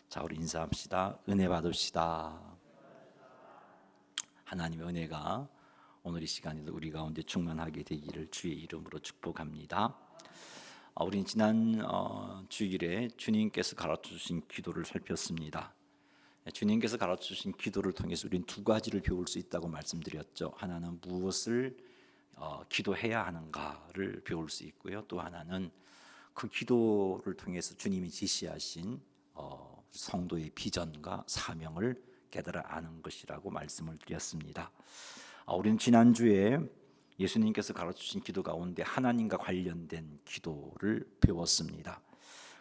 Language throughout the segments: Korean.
자, 우리 인사합시다. 은혜 받읍시다. 하나님의 은혜가 오늘 이 시간에도 우리 가운데 충만하게 되기를 주의 이름으로 축복합니다. 우린 지난 주일에 주님께서 가르쳐주신 기도를 살폈습니다. 주님께서 가르쳐주신 기도를 통해서 우리는 두 가지를 배울 수 있다고 말씀드렸죠. 하나는 무엇을 기도해야 하는가를 배울 수 있고요. 또 하나는 그 기도를 통해서 주님이 지시하신 성도의 비전과 사명을 깨달아 아는 것이라고 말씀을 드렸습니다. 우리는 지난주에 예수님께서 가르쳐주신 기도 가운데 하나님과 관련된 기도를 배웠습니다.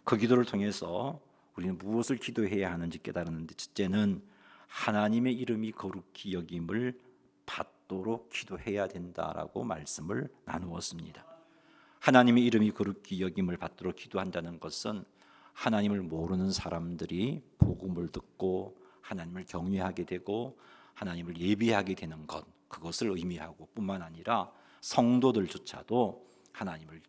그 기도를 통해서 우리는 무엇을 기도해야 하는지 깨달았는데, 첫째는 하나님의 이름이 거룩히 여김을 받도록 기도해야 된다라고 말씀을 나누었습니다. 하나님의 이름이 거룩히 여김을 받도록 기도한다는 것은 하나님을 모르는 사람들이 복음을 듣고 하나님을 경외하게 되고 하나님을 예배하게 되는 것, 그것을 의미하고 뿐만 아니라 성도들조차도 하나님을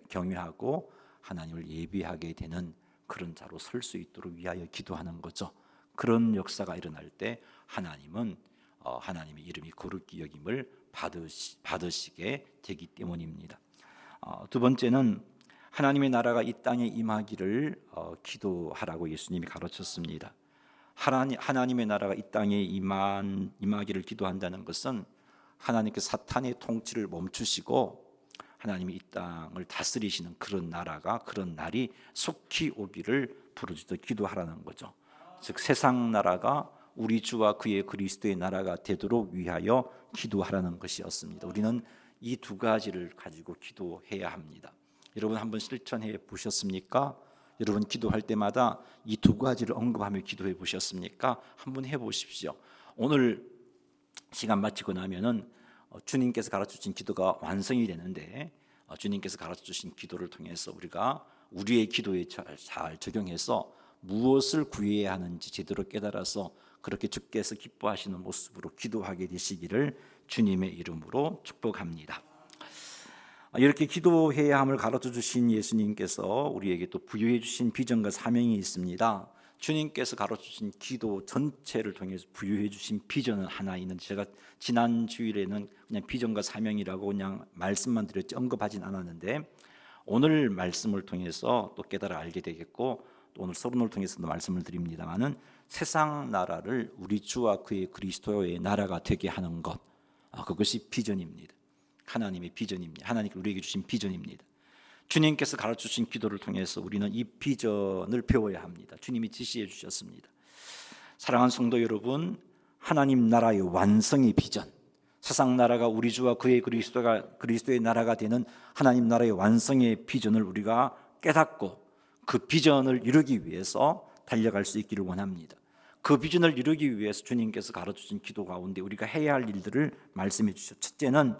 경외하고 하나님을 예배하게 되는 그런 자로 설 수 있도록 위하여 기도하는 거죠. 그런 역사가 일어날 때 하나님은 하나님의 이름이 거룩히 여김을 받으시게 되기 때문입니다. 두 번째는 하나님의 나라가 이 땅에 임하기를 기도하라고 예수님이 가르쳤습니다. 하나님의 나라가 이 땅에 임하기를 기도한다는 것은 하나님께서 사탄의 통치를 멈추시고 하나님이 이 땅을 다스리시는 그런 나라가, 그런 날이 속히 오기를 부르짖어 기도하라는 거죠. 즉 세상 나라가 우리 주와 그의 그리스도의 나라가 되도록 위하여 기도하라는 것이었습니다. 우리는 이 두 가지를 가지고 기도해야 합니다. 여러분 한번 실천해 보셨습니까? 여러분 기도할 때마다 이 두 가지를 언급하며 기도해 보셨습니까? 한번 해보십시오. 오늘 시간 마치고 나면은 주님께서 가르쳐주신 기도가 완성이 되는데, 주님께서 가르쳐주신 기도를 통해서 우리가 우리의 기도에 잘 적용해서 무엇을 구해야 하는지 제대로 깨달아서 그렇게 주께서 기뻐하시는 모습으로 기도하게 되시기를 주님의 이름으로 축복합니다. 이렇게 기도해야 함을 가르쳐 주신 예수님께서 우리에게 또 부여해 주신 비전과 사명이 있습니다. 주님께서 가르쳐 주신 기도 전체를 통해서 부여해 주신 비전은 하나 있는데, 제가 지난 주일에는 그냥 비전과 사명이라고 그냥 말씀만 드렸지 언급하진 않았는데, 오늘 말씀을 통해서 또 깨달아 알게 되겠고, 또 오늘 서론을 통해서도 말씀을 드립니다마는 세상 나라를 우리 주와 그의 그리스도의 나라가 되게 하는 것, 그것이 비전입니다. 하나님의 비전입니다. 하나님께 우리에게 주신 비전입니다. 주님께서 가르쳐주신 기도를 통해서 우리는 이 비전을 배워야 합니다. 주님이 지시해 주셨습니다. 사랑하는 성도 여러분, 하나님 나라의 완성의 비전, 세상 나라가 우리 주와 그의 그리스도의 나라가 되는 하나님 나라의 완성의 비전을 우리가 깨닫고 그 비전을 이루기 위해서 달려갈 수 있기를 원합니다. 그 비전을 이루기 위해서 주님께서 가르쳐주신 기도 가운데 우리가 해야 할 일들을 말씀해 주셨죠. 첫째는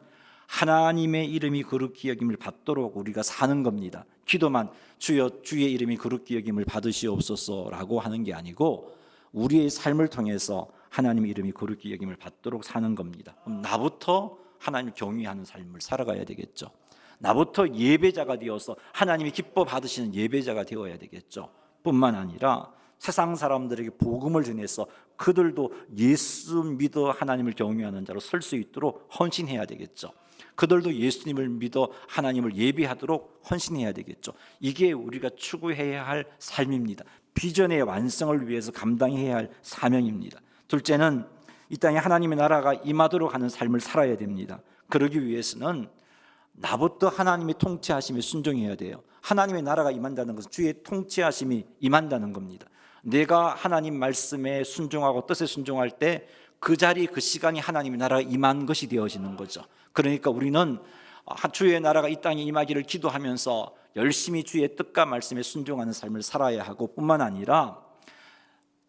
하나님의 이름이 거룩히 여김을 받도록 우리가 사는 겁니다. 기도만 주여 주의 이름이 거룩히 여김을 받으시옵소서라고 하는 게 아니고 우리의 삶을 통해서 하나님의 이름이 거룩히 여김을 받도록 사는 겁니다. 그럼 나부터 하나님을 경외하는 삶을 살아가야 되겠죠. 나부터 예배자가 되어서 하나님이 기뻐 받으시는 예배자가 되어야 되겠죠. 뿐만 아니라 세상 사람들에게 복음을 전해서 그들도 예수 믿어 하나님을 경외하는 자로 설 수 있도록 헌신해야 되겠죠. 그들도 예수님을 믿어 하나님을 예배하도록 헌신해야 되겠죠. 이게 우리가 추구해야 할 삶입니다. 비전의 완성을 위해서 감당해야 할 사명입니다. 둘째는 이 땅에 하나님의 나라가 임하도록 하는 삶을 살아야 됩니다. 그러기 위해서는 나부터 하나님의 통치하심에 순종해야 돼요. 하나님의 나라가 임한다는 것은 주의 통치하심이 임한다는 겁니다. 내가 하나님 말씀에 순종하고 뜻에 순종할 때 그 자리 그 시간이 하나님의 나라가 임한 것이 되어지는 거죠. 그러니까 우리는 주의 나라가 이 땅에 임하기를 기도하면서 열심히 주의 뜻과 말씀에 순종하는 삶을 살아야 하고, 뿐만 아니라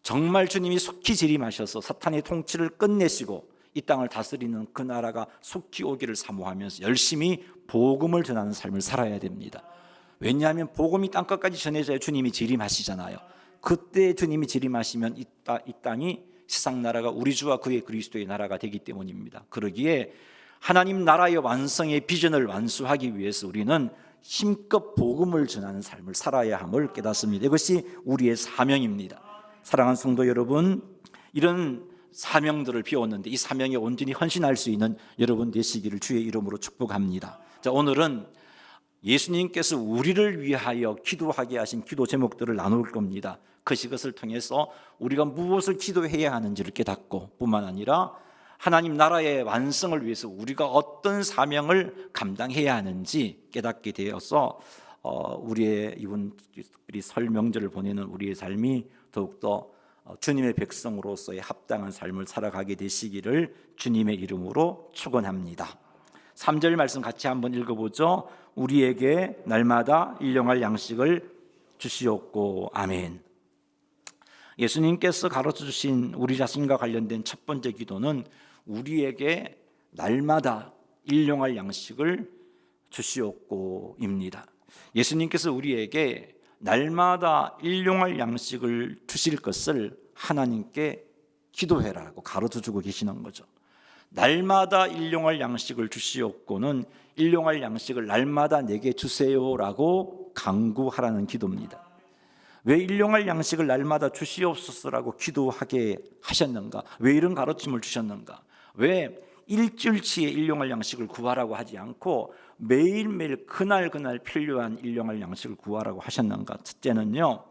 정말 주님이 속히 재림하셔서 사탄의 통치를 끝내시고 이 땅을 다스리는 그 나라가 속히 오기를 사모하면서 열심히 복음을 전하는 삶을 살아야 됩니다. 왜냐하면 복음이 땅끝까지 전해져야 주님이 재림하시잖아요. 그때 주님이 재림하시면 이 땅이 세상 나라가 우리 주와 그의 그리스도의 나라가 되기 때문입니다. 그러기에 하나님 나라의 완성의 비전을 완수하기 위해서 우리는 힘껏 복음을 전하는 삶을 살아야 함을 깨닫습니다. 이것이 우리의 사명입니다. 사랑하는 성도 여러분, 이런 사명들을 비웠는데 이 사명에 온전히 헌신할 수 있는 여러분 되시기를 주의 이름으로 축복합니다. 자, 오늘은 예수님께서 우리를 위하여 기도하게 하신 기도 제목들을 나눌 겁니다. 그것을 통해서 우리가 무엇을 기도해야 하는지를 깨닫고 뿐만 아니라 하나님 나라의 완성을 위해서 우리가 어떤 사명을 감당해야 하는지 깨닫게 되어서 우리의 우리 설 명절을 보내는 우리의 삶이 더욱더 주님의 백성으로서의 합당한 삶을 살아가게 되시기를 주님의 이름으로 축원합니다. 3절 말씀 같이 한번 읽어보죠. 우리에게 날마다 일용할 양식을 주시옵고. 아멘. 예수님께서 가르쳐 주신 우리 자신과 관련된 첫 번째 기도는 우리에게 날마다 일용할 양식을 주시옵고입니다. 예수님께서 우리에게 날마다 일용할 양식을 주실 것을 하나님께 기도해라고 가르쳐 주고 계시는 거죠. 날마다 일용할 양식을 주시옵고는 일용할 양식을 날마다 내게 주세요라고 강구하라는 기도입니다. 왜 일용할 양식을 날마다 주시옵소서라고 기도하게 하셨는가? 왜 이런 가르침을 주셨는가? 왜 일주일치의 일용할 양식을 구하라고 하지 않고 매일매일 그날 필요한 일용할 양식을 구하라고 하셨는가? 첫째는요,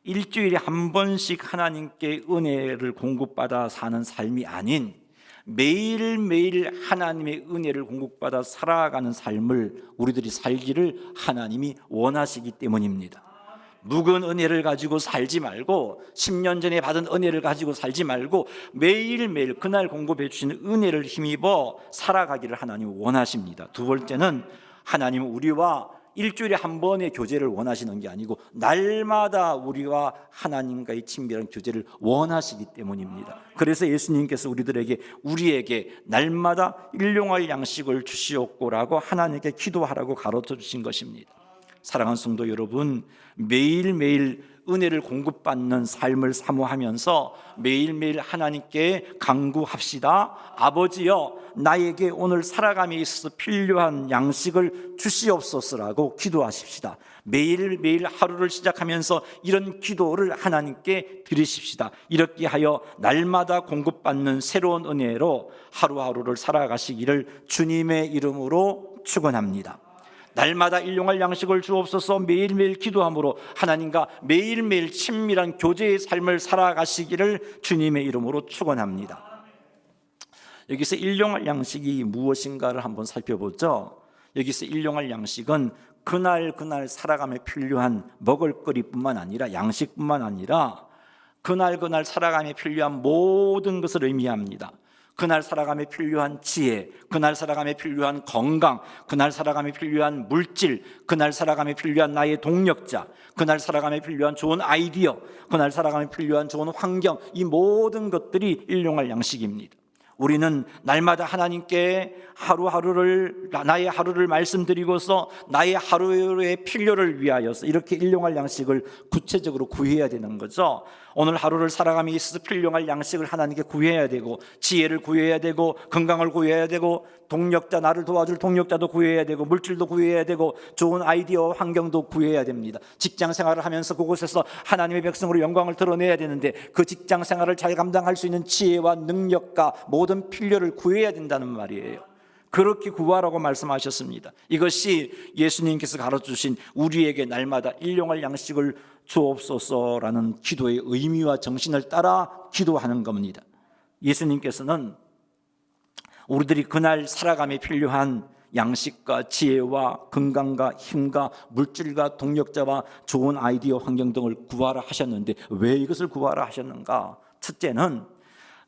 일주일에 한 번씩 하나님께 은혜를 공급받아 사는 삶이 아닌 매일매일 하나님의 은혜를 공급받아 살아가는 삶을 우리들이 살기를 하나님이 원하시기 때문입니다. 묵은 은혜를 가지고 살지 말고 10년 전에 받은 은혜를 가지고 살지 말고 매일매일 그날 공급해 주시는 은혜를 힘입어 살아가기를 하나님이 원하십니다. 두 번째는 하나님은 우리와 일주일에 한 번의 교제를 원하시는 게 아니고 날마다 우리와 하나님과의 친밀한 교제를 원하시기 때문입니다. 그래서 예수님께서 우리에게 날마다 일용할 양식을 주시옵고라고 하나님께 기도하라고 가르쳐 주신 것입니다. 사랑하는 성도 여러분, 매일매일 은혜를 공급받는 삶을 사모하면서 매일매일 하나님께 간구합시다. 아버지여, 나에게 오늘 살아감에 있어서 필요한 양식을 주시옵소서라고 기도하십시다. 매일매일 하루를 시작하면서 이런 기도를 하나님께 드리십시다. 이렇게 하여 날마다 공급받는 새로운 은혜로 하루하루를 살아가시기를 주님의 이름으로 축원합니다. 날마다 일용할 양식을 주옵소서 매일매일 기도함으로 하나님과 매일매일 친밀한 교제의 삶을 살아가시기를 주님의 이름으로 축원합니다. 여기서 일용할 양식이 무엇인가를 한번 살펴보죠. 여기서 일용할 양식은 그날 살아감에 필요한 먹을거리뿐만 아니라 양식뿐만 아니라 그날 살아감에 필요한 모든 것을 의미합니다. 그날 살아감에 필요한 지혜, 그날 살아감에 필요한 건강, 그날 살아감에 필요한 물질, 그날 살아감에 필요한 나의 동력자, 그날 살아감에 필요한 좋은 아이디어, 그날 살아감에 필요한 좋은 환경, 이 모든 것들이 일용할 양식입니다. 우리는 날마다 하나님께 나의 하루를 말씀드리고서 나의 하루의 필요를 위하여서 이렇게 일용할 양식을 구체적으로 구해야 되는 거죠. 오늘 하루를 살아감에 있어서 필요할 양식을 하나님께 구해야 되고, 지혜를 구해야 되고, 건강을 구해야 되고, 동력자, 나를 도와줄 동력자도 구해야 되고, 물질도 구해야 되고, 좋은 아이디어 환경도 구해야 됩니다. 직장 생활을 하면서 그곳에서 하나님의 백성으로 영광을 드러내야 되는데 그 직장 생활을 잘 감당할 수 있는 지혜와 능력과 모든 필요를 구해야 된다는 말이에요. 그렇게 구하라고 말씀하셨습니다. 이것이 예수님께서 가르쳐주신 우리에게 날마다 일용할 양식을 주옵소서라는 기도의 의미와 정신을 따라 기도하는 겁니다. 예수님께서는 우리들이 그날 살아감에 필요한 양식과 지혜와 건강과 힘과 물질과 동력자와 좋은 아이디어 환경 등을 구하라 하셨는데 왜 이것을 구하라 하셨는가? 첫째는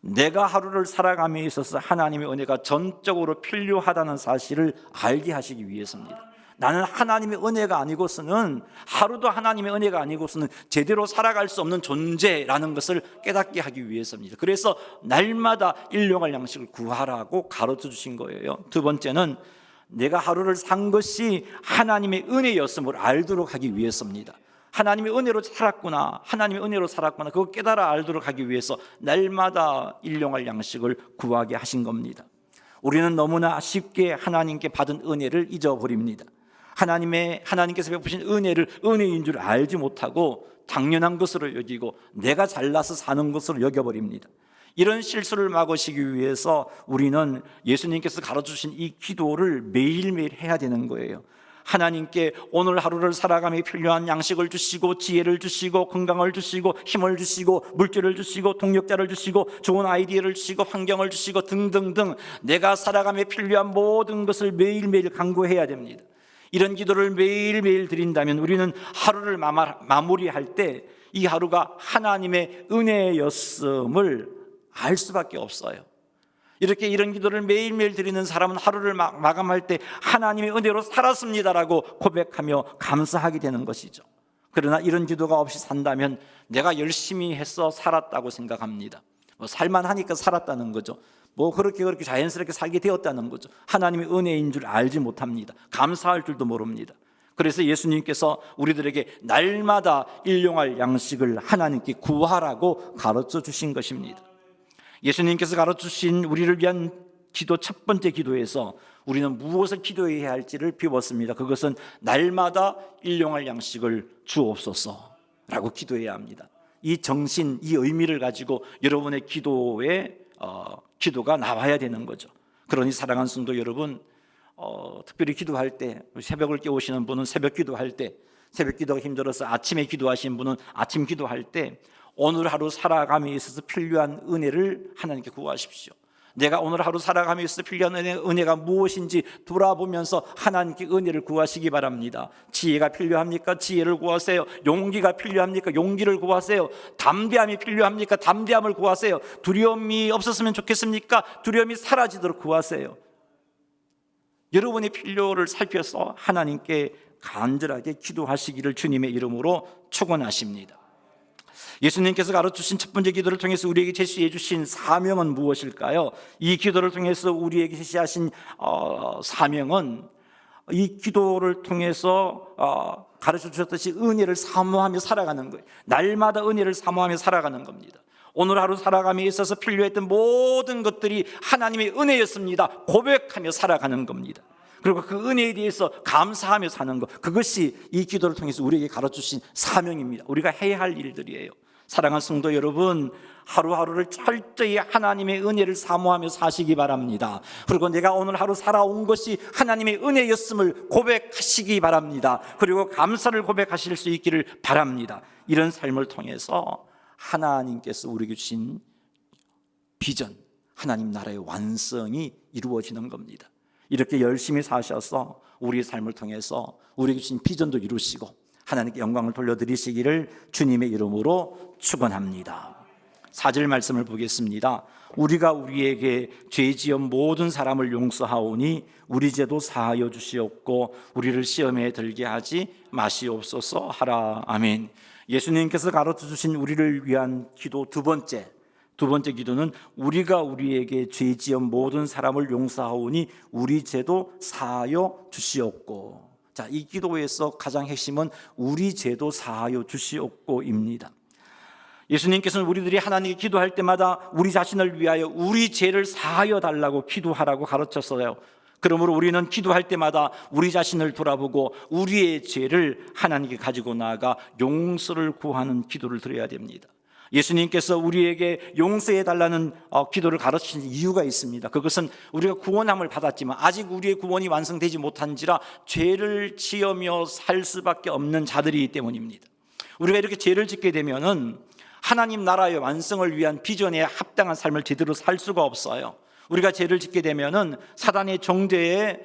내가 하루를 살아감에 있어서 하나님의 은혜가 전적으로 필요하다는 사실을 알게 하시기 위해서입니다. 나는 하나님의 은혜가 아니고서는 하루도 하나님의 은혜가 아니고서는 제대로 살아갈 수 없는 존재라는 것을 깨닫게 하기 위해서입니다. 그래서 날마다 일용할 양식을 구하라고 가르쳐 주신 거예요. 두 번째는 내가 하루를 산 것이 하나님의 은혜였음을 알도록 하기 위해서입니다. 하나님의 은혜로 살았구나, 하나님의 은혜로 살았구나, 그거 깨달아 알도록 하기 위해서 날마다 일용할 양식을 구하게 하신 겁니다. 우리는 너무나 쉽게 하나님께 받은 은혜를 잊어버립니다. 하나님께서 베푸신 은혜를 은혜인 줄 알지 못하고 당연한 것으로 여기고 내가 잘나서 사는 것으로 여겨버립니다. 이런 실수를 막으시기 위해서 우리는 예수님께서 가르쳐주신 이 기도를 매일매일 해야 되는 거예요. 하나님께 오늘 하루를 살아감에 필요한 양식을 주시고 지혜를 주시고 건강을 주시고 힘을 주시고 물질을 주시고 동력자를 주시고 좋은 아이디어를 주시고 환경을 주시고 등등등 내가 살아감에 필요한 모든 것을 매일매일 간구해야 됩니다. 이런 기도를 매일매일 드린다면 우리는 하루를 마무리할 때 이 하루가 하나님의 은혜였음을 알 수밖에 없어요. 이렇게 이런 기도를 매일매일 드리는 사람은 하루를 마감할 때 하나님의 은혜로 살았습니다라고 고백하며 감사하게 되는 것이죠. 그러나 이런 기도가 없이 산다면 내가 열심히 해서 살았다고 생각합니다. 살만하니까 살았다는 거죠. 그렇게 자연스럽게 살게 되었다는 거죠. 하나님의 은혜인 줄 알지 못합니다. 감사할 줄도 모릅니다. 그래서 예수님께서 우리들에게 날마다 일용할 양식을 하나님께 구하라고 가르쳐 주신 것입니다. 예수님께서 가르쳐주신 우리를 위한 기도 첫 번째 기도에서 우리는 무엇을 기도해야 할지를 배웠습니다. 그것은 날마다 일용할 양식을 주옵소서라고 기도해야 합니다. 이 정신, 이 의미를 가지고 여러분의 기도가 나와야 되는 거죠. 그러니 사랑하는 성도 여러분, 특별히 기도할 때, 새벽을 깨우시는 분은 새벽 기도할 때, 새벽 기도가 힘들어서 아침에 기도하신 분은 아침 기도할 때 오늘 하루 살아감에 있어서 필요한 은혜를 하나님께 구하십시오. 내가 오늘 하루 살아감에 있어서 필요한 은혜가 무엇인지 돌아보면서 하나님께 은혜를 구하시기 바랍니다. 지혜가 필요합니까? 지혜를 구하세요. 용기가 필요합니까? 용기를 구하세요. 담대함이 필요합니까? 담대함을 구하세요. 두려움이 없었으면 좋겠습니까? 두려움이 사라지도록 구하세요. 여러분의 필요를 살펴서 하나님께 간절하게 기도하시기를 주님의 이름으로 축원하십니다. 예수님께서 가르쳐주신 첫 번째 기도를 통해서 우리에게 제시해 주신 사명은 무엇일까요? 이 기도를 통해서 우리에게 제시하신 사명은 이 기도를 통해서 가르쳐 주셨듯이 은혜를 사모하며 살아가는 거예요. 날마다 은혜를 사모하며 살아가는 겁니다. 오늘 하루 살아감에 있어서 필요했던 모든 것들이 하나님의 은혜였습니다. 고백하며 살아가는 겁니다. 그리고 그 은혜에 대해서 감사하며 사는 것, 그것이 이 기도를 통해서 우리에게 가르쳐주신 사명입니다. 우리가 해야 할 일들이에요. 사랑하는 성도 여러분, 하루하루를 철저히 하나님의 은혜를 사모하며 사시기 바랍니다. 그리고 내가 오늘 하루 살아온 것이 하나님의 은혜였음을 고백하시기 바랍니다. 그리고 감사를 고백하실 수 있기를 바랍니다. 이런 삶을 통해서 하나님께서 우리에게 주신 비전, 하나님 나라의 완성이 이루어지는 겁니다. 이렇게 열심히 사셔서 우리의 삶을 통해서 우리에게 주신 비전도 이루시고 하나님께 영광을 돌려드리시기를 주님의 이름으로 축원합니다. 4절 말씀을 보겠습니다. 우리가 우리에게 죄 지은 모든 사람을 용서하오니 우리 죄도 사하여 주시옵고 우리를 시험에 들게 하지 마시옵소서 하라. 아멘. 예수님께서 가르쳐 주신 우리를 위한 기도 두 번째 기도는 우리가 우리에게 죄 지은 모든 사람을 용서하오니 우리 죄도 사하여 주시옵고. 자, 이 기도에서 가장 핵심은 우리 죄도 사하여 주시옵고입니다. 예수님께서는 우리들이 하나님께 기도할 때마다 우리 자신을 위하여 우리 죄를 사하여 달라고 기도하라고 가르쳤어요. 그러므로 우리는 기도할 때마다 우리 자신을 돌아보고 우리의 죄를 하나님께 가지고 나아가 용서를 구하는 기도를 드려야 됩니다. 예수님께서 우리에게 용서해 달라는 기도를 가르치신 이유가 있습니다. 그것은 우리가 구원함을 받았지만 아직 우리의 구원이 완성되지 못한지라 죄를 지으며 살 수밖에 없는 자들이기 때문입니다. 우리가 이렇게 죄를 짓게 되면은 하나님 나라의 완성을 위한 비전에 합당한 삶을 제대로 살 수가 없어요. 우리가 죄를 짓게 되면은 사단의 정죄에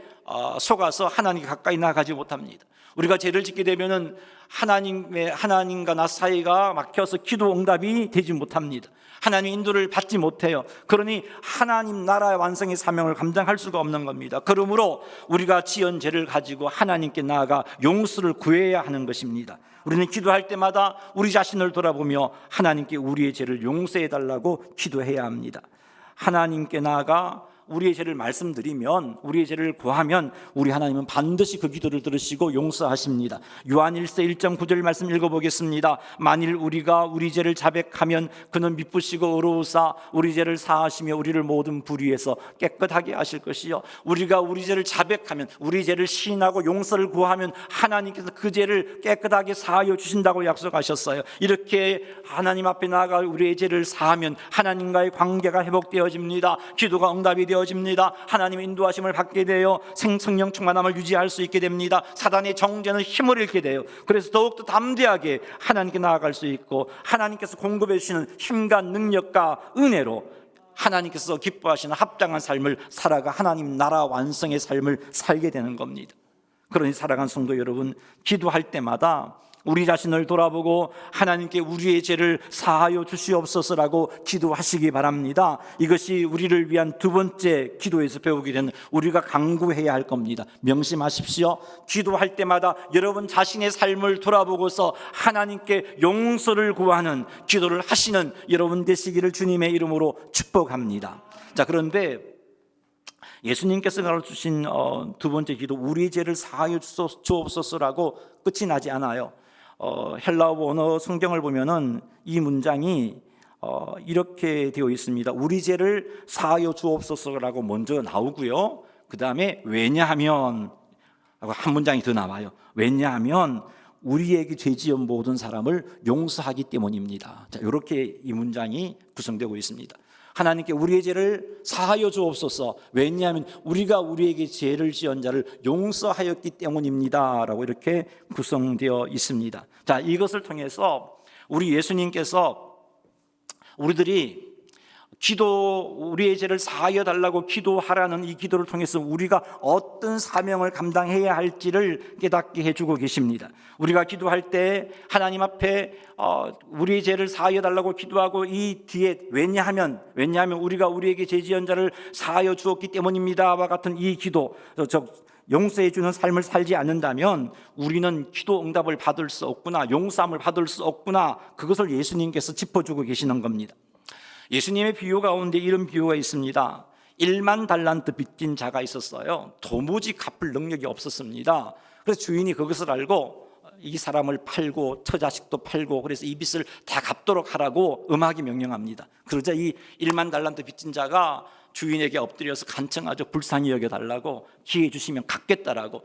속아서 하나님께 가까이 나가지 못합니다. 우리가 죄를 짓게 되면은 하나님과 나 사이가 막혀서 기도 응답이 되지 못합니다. 하나님 인도를 받지 못해요. 그러니 하나님 나라의 완성의 사명을 감당할 수가 없는 겁니다. 그러므로 우리가 지은 죄를 가지고 하나님께 나아가 용서를 구해야 하는 것입니다. 우리는 기도할 때마다 우리 자신을 돌아보며 하나님께 우리의 죄를 용서해 달라고 기도해야 합니다. 하나님께 나아가 우리의 죄를 말씀드리면, 우리의 죄를 고하면 우리 하나님은 반드시 그 기도를 들으시고 용서하십니다. 요한 1서 1.9절 말씀 읽어보겠습니다. 만일 우리가 우리 죄를 자백하면 그는 미쁘시고 의로우사 우리 죄를 사하시며 우리를 모든 불의에서 깨끗하게 하실 것이요, 우리가 우리 죄를 자백하면, 우리 죄를 시인하고 용서를 구하면 하나님께서 그 죄를 깨끗하게 사하여 주신다고 약속하셨어요. 이렇게 하나님 앞에 나아가 우리의 죄를 사하면 하나님과의 관계가 회복되어집니다. 기도가 응답이 되어집니다. 하나님의 인도하심을 받게 되어 성령 충만함을 유지할 수 있게 됩니다. 사단의 정죄는 힘을 잃게 돼요. 그래서 더욱더 담대하게 하나님께 나아갈 수 있고, 하나님께서 공급해 주시는 힘과 능력과 은혜로 하나님께서 기뻐하시는 합당한 삶을 살아가 하나님 나라 완성의 삶을 살게 되는 겁니다. 그러니 사랑하는 성도 여러분, 기도할 때마다 우리 자신을 돌아보고 하나님께 우리의 죄를 사하여 주시옵소서라고 기도하시기 바랍니다. 이것이 우리를 위한 두 번째 기도에서 배우게 되는, 우리가 강구해야 할 겁니다. 명심하십시오. 기도할 때마다 여러분 자신의 삶을 돌아보고서 하나님께 용서를 구하는 기도를 하시는 여러분 되시기를 주님의 이름으로 축복합니다. 자, 그런데 예수님께서 가르쳐주신 두 번째 기도, 우리의 죄를 사하여 주옵소서라고 끝이 나지 않아요. 헬라어 원어 성경을 보면은 이 문장이 이렇게 되어 있습니다. 우리 죄를 사하여 주옵소서라고 먼저 나오고요, 그 다음에 왜냐하면 한 문장이 더 나와요. 왜냐하면 우리에게 죄 지은 모든 사람을 용서하기 때문입니다. 자, 이렇게 이 문장이 구성되고 있습니다. 하나님께 우리의 죄를 사하여 주옵소서, 왜냐하면 우리가 우리에게 죄를 지은 자를 용서하였기 때문입니다 라고 이렇게 구성되어 있습니다. 자, 이것을 통해서 우리 예수님께서 우리들이 우리의 죄를 사하여 달라고 기도하라는 이 기도를 통해서 우리가 어떤 사명을 감당해야 할지를 깨닫게 해주고 계십니다. 우리가 기도할 때 하나님 앞에 우리의 죄를 사하여 달라고 기도하고 이 뒤에 왜냐하면 우리가 우리에게 죄 지은 자를 사하여 주었기 때문입니다와 같은 이 기도, 용서해 주는 삶을 살지 않는다면 우리는 기도 응답을 받을 수 없구나, 용서함을 받을 수 없구나, 그것을 예수님께서 짚어주고 계시는 겁니다. 예수님의 비유 가운데 이런 비유가 있습니다. 1만 달란트 빚진 자가 있었어요. 도무지 갚을 능력이 없었습니다. 그래서 주인이 그것을 알고 이 사람을 팔고 처자식도 팔고, 그래서 이 빚을 다 갚도록 하라고 엄하게 명령합니다. 그러자 이 1만 달란트 빚진 자가 주인에게 엎드려서 간청하죠. 불쌍히 여겨달라고, 기회 주시면 갚겠다라고,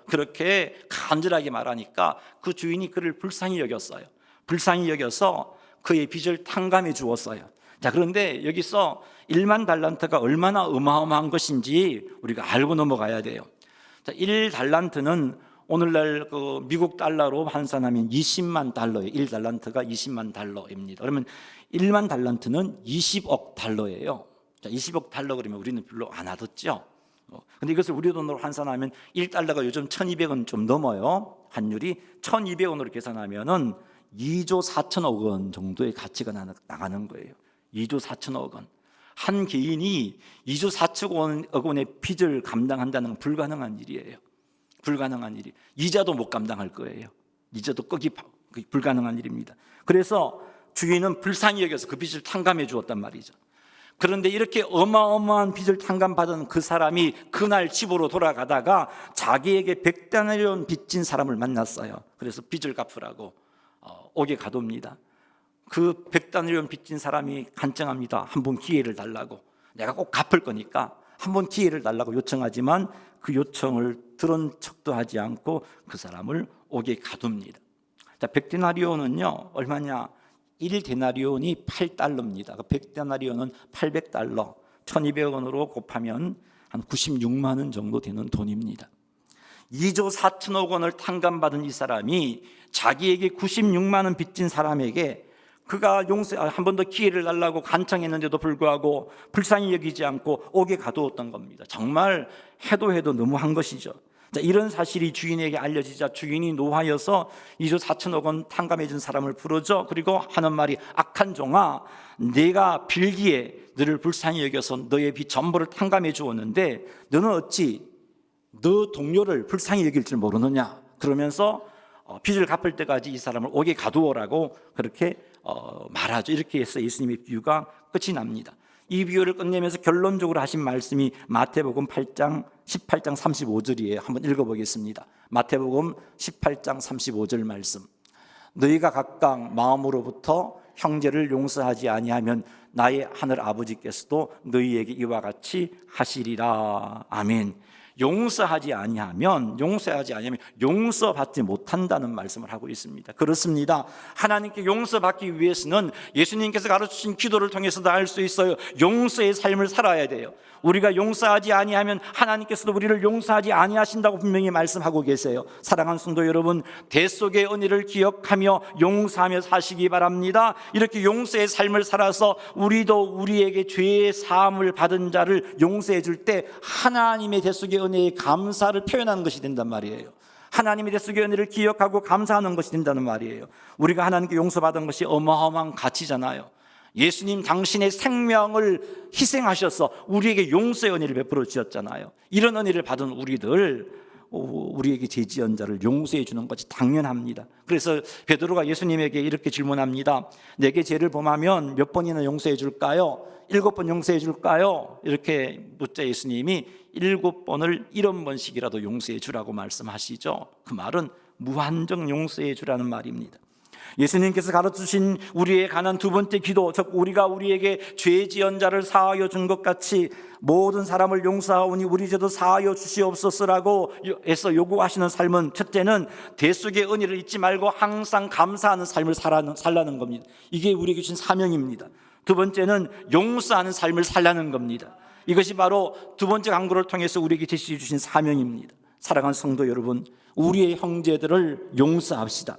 그렇게 간절하게 말하니까 그 주인이 그를 불쌍히 여겼어요. 불쌍히 여겨서 그의 빚을 탕감해 주었어요. 자, 그런데 여기서 1만 달란트가 얼마나 어마어마한 것인지 우리가 알고 넘어가야 돼요. 자, 1달란트는 오늘날 그 미국 달러로 환산하면 20만 달러예요. 1달란트가 20만 달러입니다. 그러면 1만 달란트는 20억 달러예요. 자, 20억 달러 그러면 우리는 별로 안 와닿죠. 근데 이것을 우리 돈으로 환산하면 1달러가 요즘 1200원 좀 넘어요. 환율이 1200원으로 계산하면은 2조 4천억 원 정도의 가치가 나가는 거예요. 2조 4천억 원. 한 개인이 2조 4천억 원의 빚을 감당한다는 건 불가능한 일이에요. 불가능한 일이. 이자도 못 감당할 거예요. 이자도 불가능한 일입니다. 그래서 주인은 불쌍히 여겨서 그 빚을 탕감해 주었단 말이죠. 그런데 이렇게 어마어마한 빚을 탕감받은 그 사람이 그날 집으로 돌아가다가 자기에게 100데나리온 빚진 사람을 만났어요. 그래서 빚을 갚으라고 옥에 가둡니다. 그 100데나리온 빚진 사람이 간청합니다. 한 번 기회를 달라고. 내가 꼭 갚을 거니까 한 번 기회를 달라고 요청하지만 그 요청을 들은 척도 하지 않고 그 사람을 옥에 가둡니다. 자, 100데나리온은요 얼마냐? 1데나리온이 8달러입니다. 100데나리온은 800달러, 1200원으로 곱하면 한 96만 원 정도 되는 돈입니다. 2조 4천억 원을 탕감받은 이 사람이 자기에게 96만 원 빚진 사람에게 그가 한 번 더 기회를 달라고 간청했는데도 불구하고 불쌍히 여기지 않고 옥에 가두었던 겁니다. 정말 해도 너무한 것이죠. 자, 이런 사실이 주인에게 알려지자 주인이 노하여서 2조 4천억 원 탕감해 준 사람을 부르죠. 그리고 하는 말이, 악한 종아, 내가 빌기에 너를 불쌍히 여겨서 너의 빚 전부를 탕감해 주었는데 너는 어찌 너 동료를 불쌍히 여길 줄 모르느냐. 그러면서 빚을 갚을 때까지 이 사람을 옥에 가두어라고 그렇게 말하죠. 이렇게 해서 예수님의 비유가 끝이 납니다. 이 비유를 끝내면서 결론적으로 하신 말씀이 마태복음 18장 35절이에요. 한번 읽어보겠습니다. 마태복음 18장 35절 말씀. 너희가 각각 마음으로부터 형제를 용서하지 아니하면 나의 하늘 아버지께서도 너희에게 이와 같이 하시리라. 아멘. 용서하지 아니하면 용서받지 못한다는 말씀을 하고 있습니다. 그렇습니다. 하나님께 용서받기 위해서는 예수님께서 가르치신 기도를 통해서도 알 수 있어요. 용서의 삶을 살아야 돼요. 우리가 용서하지 아니하면 하나님께서도 우리를 용서하지 아니하신다고 분명히 말씀하고 계세요. 사랑하는 성도 여러분, 대속의 은혜를 기억하며 용서하며 사시기 바랍니다. 이렇게 용서의 삶을 살아서 우리도 우리에게 죄의 사함을 받은 자를 용서해 줄 때 하나님의 대속의 은혜에 감사를 표현하는 것이 된단 말이에요. 하나님의 대속의 은혜를 기억하고 감사하는 것이 된다는 말이에요. 우리가 하나님께 용서받은 것이 어마어마한 가치잖아요. 예수님 당신의 생명을 희생하셔서 우리에게 용서의 은혜를 베풀어 주셨잖아요. 이런 은혜를 받은 우리에게 죄 지은 자를 용서해 주는 것이 당연합니다. 그래서 베드로가 예수님에게 이렇게 질문합니다. 내게 죄를 범하면 몇 번이나 용서해 줄까요? 7번 용서해 줄까요? 이렇게 묻자 예수님이 7번을 70번씩이라도 용서해 주라고 말씀하시죠. 그 말은 무한정 용서해 주라는 말입니다. 예수님께서 가르치신 우리에 관한 두 번째 기도, 즉 우리가 우리에게 죄 지은 자를 사하여 준 것 같이 모든 사람을 용서하오니 우리 죄도 사하여 주시옵소서라고 해서 요구하시는 삶은, 첫째는 대속의 은혜를 잊지 말고 항상 감사하는 삶을 살라는 겁니다. 이게 우리에게 주신 사명입니다. 두 번째는 용서하는 삶을 살라는 겁니다. 이것이 바로 두 번째 강구를 통해서 우리에게 제시해 주신 사명입니다. 사랑하는 성도 여러분, 우리의 형제들을 용서합시다.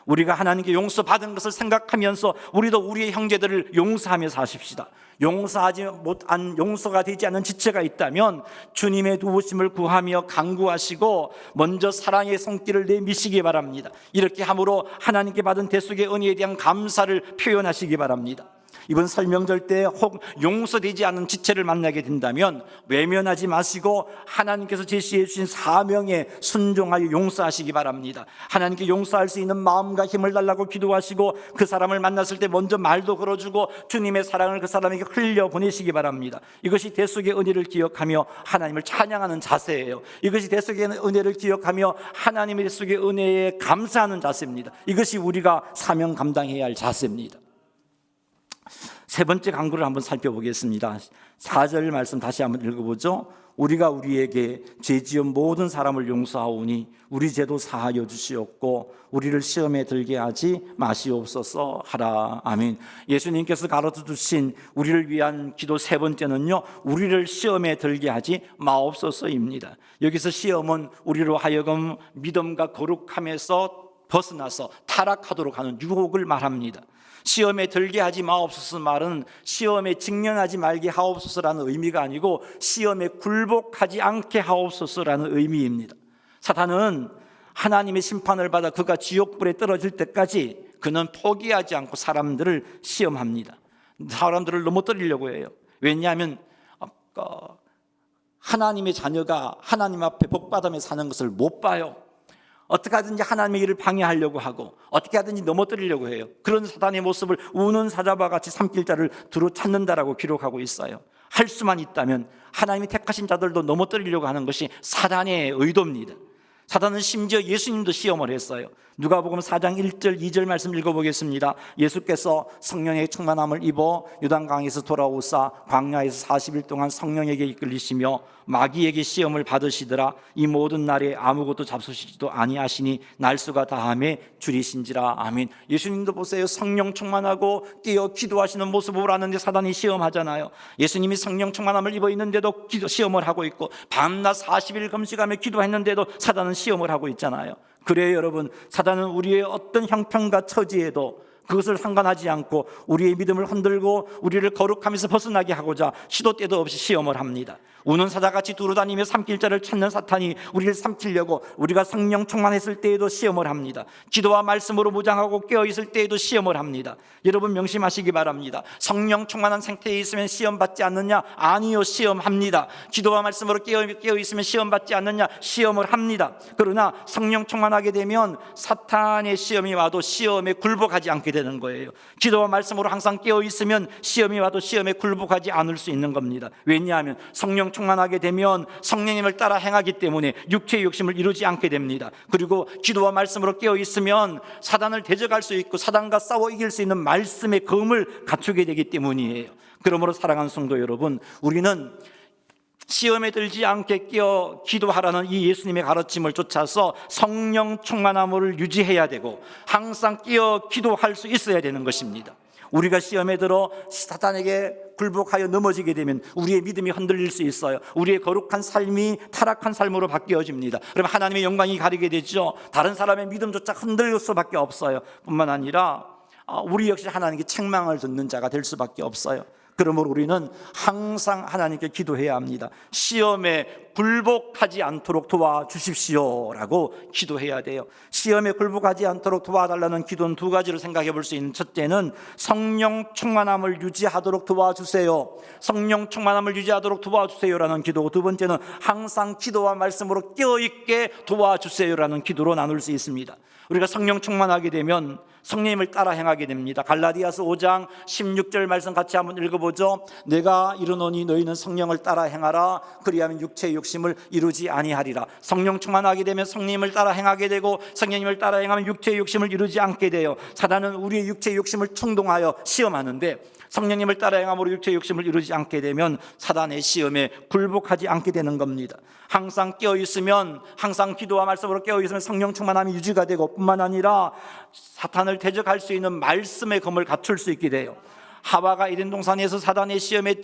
우리가 하나님께 용서받은 것을 생각하면서 우리도 우리의 형제들을 용서하며 사십시다. 용서가 되지 않는 지체가 있다면 주님의 도우심을 구하며 간구하시고 먼저 사랑의 손길을 내미시기 바랍니다. 이렇게 함으로 하나님께 받은 대속의 은혜에 대한 감사를 표현하시기 바랍니다. 이번 설명절 때 혹 용서되지 않은 지체를 만나게 된다면 외면하지 마시고 하나님께서 제시해 주신 사명에 순종하여 용서하시기 바랍니다. 하나님께 용서할 수 있는 마음과 힘을 달라고 기도하시고 그 사람을 만났을 때 먼저 말도 걸어주고 주님의 사랑을 그 사람에게 흘려보내시기 바랍니다. 이것이 대속의 은혜를 기억하며 하나님을 찬양하는 자세예요. 이것이 대속의 은혜를 기억하며 하나님의 대속의 은혜에 감사하는 자세입니다. 이것이 우리가 사명 감당해야 할 자세입니다. 세 번째 강구를 한번 살펴보겠습니다. 4절 말씀 다시 한번 읽어보죠. 우리가 우리에게 죄 지은 모든 사람을 용서하오니 우리 죄도 사하여 주시옵고 우리를 시험에 들게 하지 마시옵소서 하라. 아멘. 예수님께서 가르쳐 주신 우리를 위한 기도 세 번째는요, 우리를 시험에 들게 하지 마옵소서입니다. 여기서 시험은 우리로 하여금 믿음과 거룩함에서 벗어나서 타락하도록 하는 유혹을 말합니다. 시험에 들게 하지 마옵소서 말은 시험에 직면하지 말게 하옵소서라는 의미가 아니고 시험에 굴복하지 않게 하옵소서라는 의미입니다. 사탄은 하나님의 심판을 받아 그가 지옥불에 떨어질 때까지 그는 포기하지 않고 사람들을 시험합니다. 사람들을 넘어뜨리려고 해요. 왜냐하면 하나님의 자녀가 하나님 앞에 복받으며 사는 것을 못 봐요. 어떻게 하든지 하나님의 일을 방해하려고 하고 어떻게 하든지 넘어뜨리려고 해요. 그런 사단의 모습을 우는 사자와 같이 삼킬 자를 두루 찾는다라고 기록하고 있어요. 할 수만 있다면 하나님이 택하신 자들도 넘어뜨리려고 하는 것이 사단의 의도입니다. 사단은 심지어 예수님도 시험을 했어요. 누가복음 4장 1절 2절 말씀 읽어보겠습니다. 예수께서 성령의 충만함을 입어 요단강에서 돌아오사 광야에서 40일 동안 성령에게 이끌리시며 마귀에게 시험을 받으시더라. 이 모든 날에 아무것도 잡수시지도 아니하시니 날수가 다함에 줄이신지라. 아멘. 예수님도 보세요. 성령 충만하고 깨어 기도하시는 모습을 하는데 사단이 시험하잖아요. 예수님이 성령 충만함을 입어 있는데도 시험을 하고 있고 밤낮 40일 금식하며 기도했는데도 사단은 시험을 하고 있잖아요. 그래요 여러분, 사단은 우리의 어떤 형편과 처지에도 그것을 상관하지 않고 우리의 믿음을 흔들고 우리를 거룩하면서 벗어나게 하고자 시도 때도 없이 시험을 합니다. 우는 사자같이 두루다니며 삼킬 자를 찾는 사탄이 우리를 삼키려고 우리가 성령 충만했을 때에도 시험을 합니다. 기도와 말씀으로 무장하고 깨어있을 때에도 시험을 합니다. 여러분 명심하시기 바랍니다. 성령 충만한 상태에 있으면 시험받지 않느냐? 아니요, 시험합니다. 기도와 말씀으로 깨어있으면 시험받지 않느냐? 시험을 합니다. 그러나 성령 충만하게 되면 사탄의 시험이 와도 시험에 굴복하지 않게 않게 되는 거예요. 기도와 말씀으로 항상 깨어 있으면 시험이 와도 시험에 굴복하지 않을 수 있는 겁니다. 왜냐하면 성령 충만하게 되면 성령님을 따라 행하기 때문에 육체의 욕심을 이루지 않게 됩니다. 그리고 기도와 말씀으로 깨어 있으면 사단을 대적할 수 있고 사단과 싸워 이길 수 있는 말씀의 검을 갖추게 되기 때문이에요. 그러므로 사랑하는 성도 여러분, 우리는 시험에 들지 않게 깨어 기도하라는 이 예수님의 가르침을 쫓아서 성령 충만함을 유지해야 되고 항상 깨어 기도할 수 있어야 되는 것입니다. 우리가 시험에 들어 사탄에게 굴복하여 넘어지게 되면 우리의 믿음이 흔들릴 수 있어요. 우리의 거룩한 삶이 타락한 삶으로 바뀌어집니다. 그럼 하나님의 영광이 가리게 되죠. 다른 사람의 믿음조차 흔들릴 수밖에 없어요. 뿐만 아니라 우리 역시 하나님께 책망을 듣는 자가 될 수밖에 없어요. 그러므로 우리는 항상 하나님께 기도해야 합니다. 시험에 굴복하지 않도록 도와주십시오라고 기도해야 돼요. 시험에 굴복하지 않도록 도와달라는 기도는 두 가지로 생각해 볼 수 있는, 첫째는 성령 충만함을 유지하도록 도와주세요. 성령 충만함을 유지하도록 도와주세요라는 기도고, 두 번째는 항상 기도와 말씀으로 깨어있게 도와주세요라는 기도로 나눌 수 있습니다. 우리가 성령 충만하게 되면 성령님을 따라 행하게 됩니다. 갈라디아서 5장 16절 말씀 같이 한번 읽어보죠. 내가 이르노니 너희는 성령을 따라 행하라. 그리하면 육체의 욕심을 이루지 아니하리라. 성령 충만하게 되면 성령님을 따라 행하게 되고, 성령님을 따라 행하면 육체의 욕심을 이루지 않게 돼요. 사단은 우리의 육체의 욕심을 충동하여 시험하는데, 성령님을 따라 행함으로 육체의 욕심을 이루지 않게 되면 사단의 시험에 굴복하지 않게 되는 겁니다. 항상 깨어있으면, 항상 기도와 말씀으로 깨어있으면 성령 충만함이 유지가 되고, 뿐만 아니라 사탄을 대적할 수 있는 말씀의 검을 갖출 수 있게 돼요. 하와가 에덴 동산에서 사단의 시험에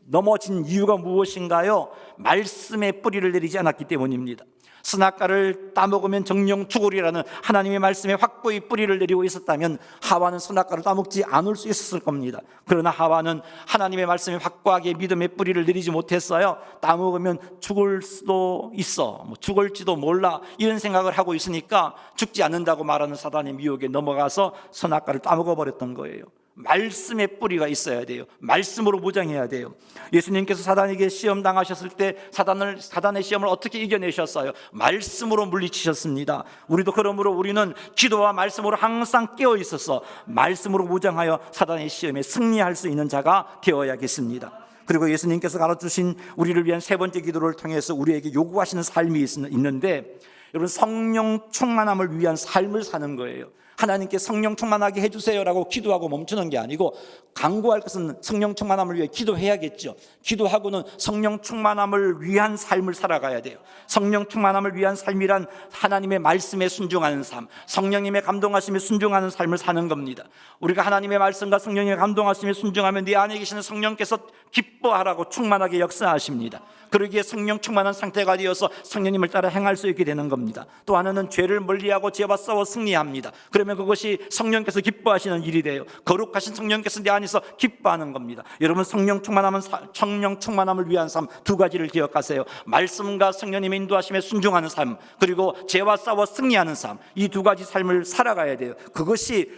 넘어진 이유가 무엇인가요? 말씀의 뿌리를 내리지 않았기 때문입니다. 선악과를 따먹으면 정령 죽으리라는 하나님의 말씀에 확고히 뿌리를 내리고 있었다면 하와는 선악과를 따먹지 않을 수 있었을 겁니다. 그러나 하와는 하나님의 말씀에 확고하게 믿음의 뿌리를 내리지 못했어요. 따먹으면 죽을 수도 있어, 죽을지도 몰라, 이런 생각을 하고 있으니까 죽지 않는다고 말하는 사단의 미혹에 넘어가서 선악과를 따먹어버렸던 거예요. 말씀의 뿌리가 있어야 돼요. 말씀으로 무장해야 돼요. 예수님께서 사단에게 시험 당하셨을 때 사단의 시험을 어떻게 이겨내셨어요? 말씀으로 물리치셨습니다. 우리도 그러므로 우리는 기도와 말씀으로 항상 깨어 있어서 말씀으로 무장하여 사단의 시험에 승리할 수 있는 자가 되어야겠습니다. 그리고 예수님께서 가르쳐주신 우리를 위한 세 번째 기도를 통해서 우리에게 요구하시는 삶이 있는데, 여러분, 성령 충만함을 위한 삶을 사는 거예요. 하나님께 성령 충만하게 해주세요라고 기도하고 멈추는 게 아니고, 간구할 것은 성령 충만함을 위해 기도해야겠죠. 기도하고는 성령 충만함을 위한 삶을 살아가야 돼요. 성령 충만함을 위한 삶이란 하나님의 말씀에 순종하는 삶, 성령님의 감동하심에 순종하는 삶을 사는 겁니다. 우리가 하나님의 말씀과 성령님의 감동하심에 순종하면 네 안에 계시는 성령께서 기뻐하라고 충만하게 역사하십니다. 그러기에 성령 충만한 상태가 되어서 성령님을 따라 행할 수 있게 되는 겁니다. 또 하나는 죄를 멀리하고 죄와 싸워 승리합니다. 그러면 그것이 성령께서 기뻐하시는 일이 돼요. 거룩하신 성령께서 내 안에서 기뻐하는 겁니다. 여러분, 성령 충만함을 위한 삶 두 가지를 기억하세요. 말씀과 성령님의 인도하심에 순종하는 삶, 그리고 죄와 싸워 승리하는 삶, 이 두 가지 삶을 살아가야 돼요. 그것이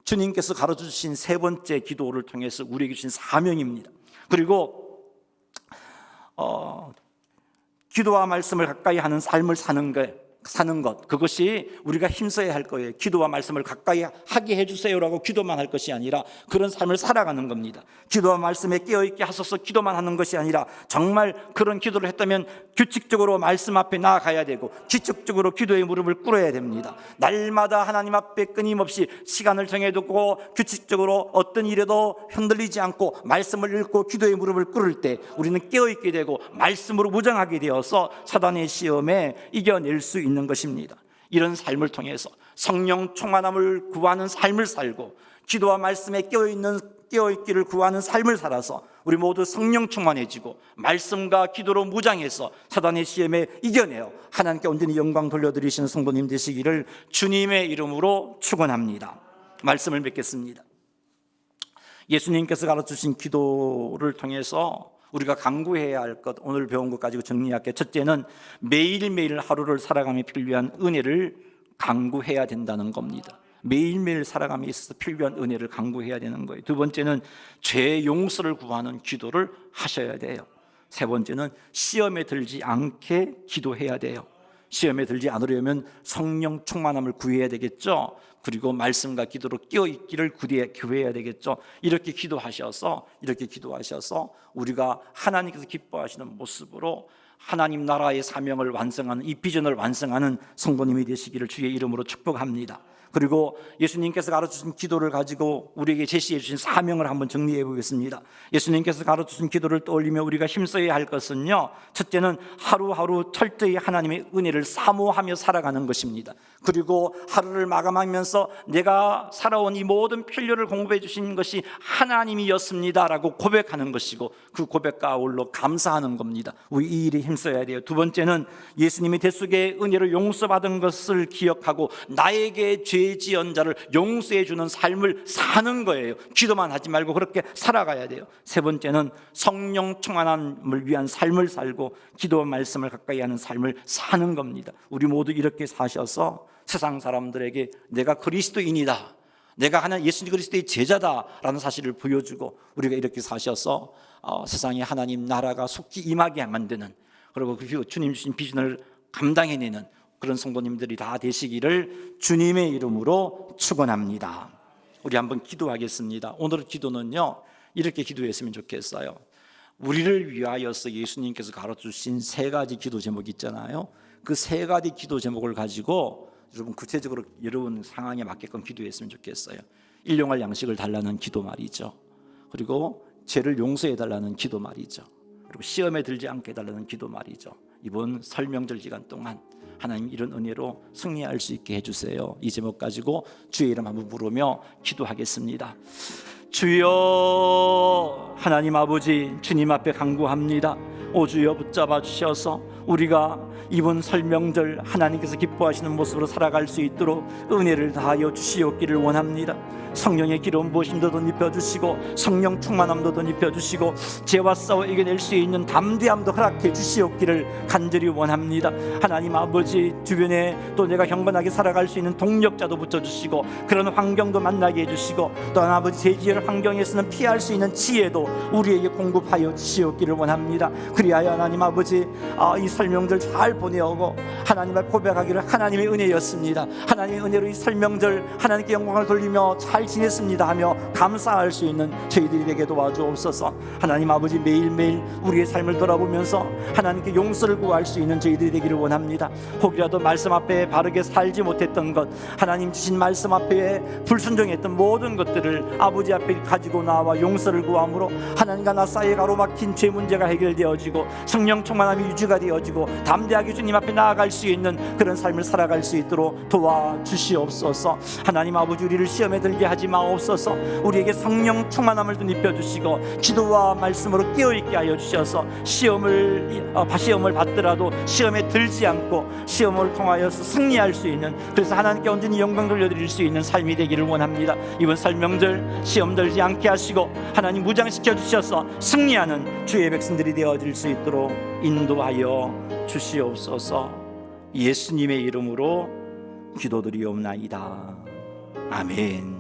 주님께서 가르쳐주신 세 번째 기도를 통해서 우리에게 주신 사명입니다. 그리고 기도와 말씀을 가까이 하는 삶을 사는 것, 그것이 우리가 힘써야 할 거예요. 기도와 말씀을 가까이 하게 해주세요라고 기도만 할 것이 아니라 그런 삶을 살아가는 겁니다. 기도와 말씀에 깨어있게 하소서 기도만 하는 것이 아니라 정말 그런 기도를 했다면 규칙적으로 말씀 앞에 나아가야 되고 규칙적으로 기도의 무릎을 꿇어야 됩니다. 날마다 하나님 앞에 끊임없이 시간을 정해두고 규칙적으로 어떤 일에도 흔들리지 않고 말씀을 읽고 기도의 무릎을 꿇을 때 우리는 깨어있게 되고 말씀으로 무장하게 되어서 사단의 시험에 이겨낼 수 있는 것입니다. 이런 삶을 통해서 성령 충만함을 구하는 삶을 살고 기도와 말씀에 깨어있기를 구하는 삶을 살아서 우리 모두 성령 충만해지고 말씀과 기도로 무장해서 사단의 시험에 이겨내어 하나님께 온전히 영광 돌려드리시는 성도님 되시기를 주님의 이름으로 축원합니다. 말씀을 맺겠습니다. 예수님께서 가르쳐주신 기도를 통해서 우리가 간구해야 할 것, 오늘 배운 것 가지고 정리할게요. 첫째는 매일매일 하루를 살아감에 필요한 은혜를 간구해야 된다는 겁니다. 매일매일 살아감에 있어서 필요한 은혜를 간구해야 되는 거예요. 두 번째는 죄 용서를 구하는 기도를 하셔야 돼요. 세 번째는 시험에 들지 않게 기도해야 돼요. 시험에 들지 않으려면 성령 충만함을 구해야 되겠죠. 그리고 말씀과 기도로 끼어있기를 구해야 되겠죠. 이렇게 기도하셔서 우리가 하나님께서 기뻐하시는 모습으로 하나님 나라의 사명을 완성하는, 이 비전을 완성하는 성도님이 되시기를 주의 이름으로 축복합니다. 그리고 예수님께서 가르쳐주신 기도를 가지고 우리에게 제시해 주신 사명을 한번 정리해 보겠습니다. 예수님께서 가르쳐주신 기도를 떠올리며 우리가 힘써야 할 것은요, 첫째는 하루하루 철저히 하나님의 은혜를 사모하며 살아가는 것입니다. 그리고 하루를 마감하면서 내가 살아온 이 모든 필요를 공급해 주신 것이 하나님이었습니다라고 고백하는 것이고, 그 고백과 아울러 감사하는 겁니다. 우리 이 일에 힘써야 돼요. 두 번째는 예수님이 대속의 은혜로 용서받은 것을 기억하고 나에게 죄 지은 자를 용서해 주는 삶을 사는 거예요. 기도만 하지 말고 그렇게 살아가야 돼요. 세 번째는 성령 충만함을 위한 삶을 살고 기도와 말씀을 가까이 하는 삶을 사는 겁니다. 우리 모두 이렇게 사셔서 세상 사람들에게 내가 그리스도인이다, 내가 하나님 예수 그리스도의 제자다라는 사실을 보여주고, 우리가 이렇게 사셔서 세상에 하나님 나라가 속히 임하게 만드는, 그리고 그 주님 주신 비전을 감당해내는 그런 성도님들이 다 되시기를 주님의 이름으로 축원합니다. 우리 한번 기도하겠습니다. 오늘 기도는요, 이렇게 기도했으면 좋겠어요. 우리를 위하여서 예수님께서 가르쳐주신 세 가지 기도 제목이 있잖아요. 그 세 가지 기도 제목을 가지고 여러분 구체적으로 여러분 상황에 맞게끔 기도했으면 좋겠어요. 일용할 양식을 달라는 기도 말이죠. 그리고 죄를 용서해 달라는 기도 말이죠. 그리고 시험에 들지 않게 해달라는 기도 말이죠. 이번 설명절 기간 동안 하나님 이런 은혜로 승리할 수 있게 해주세요. 이 제목 가지고 주의 이름 한번 부르며 기도하겠습니다. 주여, 하나님 아버지, 주님 앞에 간구합니다. 오 주여, 붙잡아 주셔서 우리가 이번 설명절 하나님께서 기뻐하시는 모습으로 살아갈 수 있도록 은혜를 다하여 주시옵기를 원합니다. 성령의 기름 부으심도 덧입혀주시고 성령 충만함도 덧입혀주시고 죄와 싸워 이겨낼 수 있는 담대함도 허락해 주시옵기를 간절히 원합니다. 하나님 아버지, 주변에 또 내가 경건하게 살아갈 수 있는 동력자도 붙여주시고 그런 환경도 만나게 해주시고, 또 아버지 제지할 환경에서는 피할 수 있는 지혜도 우리에게 공급하여 주시옵기를 원합니다. 그리하여 하나님 아버지, 이 설명절 잘 보내오고 하나님을 고백하기를 하나님의 은혜였습니다, 하나님의 은혜로 이 설명절 하나님께 영광을 돌리며 잘 지냈습니다 하며 감사할 수 있는 저희들이 되게 도와주옵소서. 하나님 아버지, 매일매일 우리의 삶을 돌아보면서 하나님께 용서를 구할 수 있는 저희들이 되기를 원합니다. 혹이라도 말씀 앞에 바르게 살지 못했던 것, 하나님 주신 말씀 앞에 불순종했던 모든 것들을 아버지 앞에 가지고 나와 용서를 구함으로 하나님과 나 사이에 가로막힌 죄 문제가 해결되어지고 성령 충만함이 유지가 되어지고 담대하게 주님 앞에 나아갈 수 있는 그런 삶을 살아갈 수 있도록 도와주시옵소서. 하나님 아버지, 우리를 시험에 들게 하지 마옵소서. 우리에게 성령 충만함을 입혀주시고 기도와 말씀으로 깨어있게 하여 주셔서 시험을 받더라도 시험에 들지 않고 시험을 통하여서 승리할 수 있는, 그래서 하나님께 온전히 영광 돌려드릴 수 있는 삶이 되기를 원합니다. 이번 설명절 시험 들지 않게 하시고 하나님 무장시켜 주셔서 승리하는 주의 백성들이 되어질 수 있도록 인도하여 주시옵소서. 예수님의 이름으로 기도드리옵나이다. 아멘.